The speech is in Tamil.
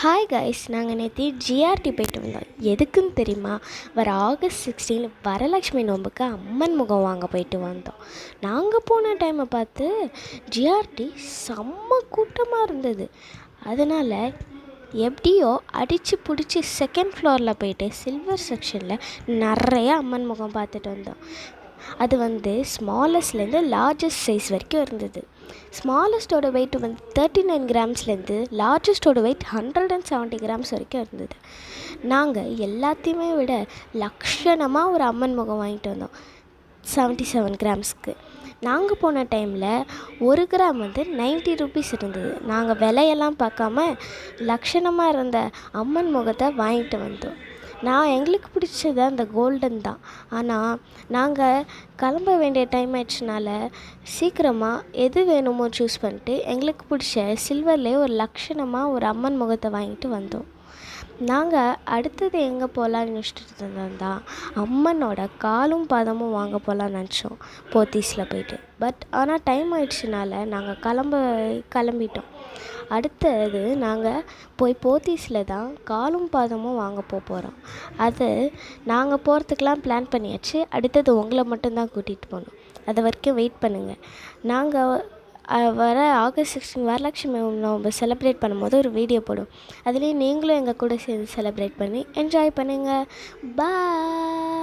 ஹாய் கைஸ், நாங்கள் நேற்று ஜிஆர்டி போயிட்டு வந்தோம். எதுக்குன்னு தெரியுமா? வர ஆகஸ்ட் 16 வரலட்சுமி நோம்புக்கு அம்மன் முகம் வாங்க போயிட்டு வந்தோம். நாங்கள் போன டைமை பார்த்து ஜிஆர்டி செம்ம கூட்டமாக இருந்தது. அதனால் எப்படியோ அடித்து பிடிச்சி செகண்ட் ஃப்ளோரில் போயிட்டு சில்வர் செக்ஷனில் நிறைய அம்மன் முகம் பார்த்துட்டு வந்தோம். அது ஸ்மாலஸ்ட்லேருந்து லார்ஜஸ்ட் சைஸ் வரைக்கும் இருந்தது. ஸ்மாலஸ்ட்டோட வெயிட் 39 கிராம்ஸ்லேருந்து லார்ஜஸ்ட்டோட வெயிட் 170 கிராம்ஸ் வரைக்கும் இருந்தது. நாங்கள் எல்லாத்தையுமே விட லக்ஷணமாக ஒரு அம்மன் முகம் வாங்கிட்டு வந்தோம் 77 கிராம்ஸ்க்கு. நாங்கள் போன டைமில் 1 கிராம் 90 ருபீஸ் இருந்தது. நாங்கள் விலையெல்லாம் பார்க்காம லக்ஷணமாக இருந்த அம்மன் முகத்தை வாங்கிட்டு வந்தோம். எங்களுக்கு பிடிச்சது அந்த கோல்டன் தான். ஆனால் நாங்கள் கிளம்ப வேண்டிய டைம் ஆயிடுச்சுனால சீக்கிரமாக எது வேணுமோ சூஸ் பண்ணிட்டு எங்களுக்கு பிடிச்ச சில்வர்லேயே ஒரு லக்ஷணமாக ஒரு அம்மன் முகத்தை வாங்கிட்டு வந்தோம். நாங்கள் அடுத்தது எங்கே போகலான்னு யோசிச்சுட்டு இருந்தோம்னா அம்மனோட காலும் பாதமும் வாங்க போகலான்னு நினச்சோம் போத்தீஸில் போயிட்டு. ஆனால் டைம் ஆயிடுச்சுனால நாங்கள் கிளம்பிட்டோம். அடுத்தது நாங்கள் போய் போத்தீஸில் தான் காலும் பாதமும் வாங்க போகிறோம். அது நாங்கள் போகிறதுக்கெலாம் பிளான் பண்ணியாச்சு. அடுத்தது உங்களை மட்டும்தான் கூட்டிகிட்டு போகணும். அது வரைக்கும் வெயிட் பண்ணுங்கள். நாங்கள் வர ஆகஸ்ட் 16 வரலட்சுமி நோம்பு செலிப்ரேட் பண்ணும்போது ஒரு வீடியோ போடும். அதுலேயும் நீங்களும் எங்கள் கூட சேர்ந்து செலிப்ரேட் பண்ணி என்ஜாய் பண்ணுங்கள். பாய்.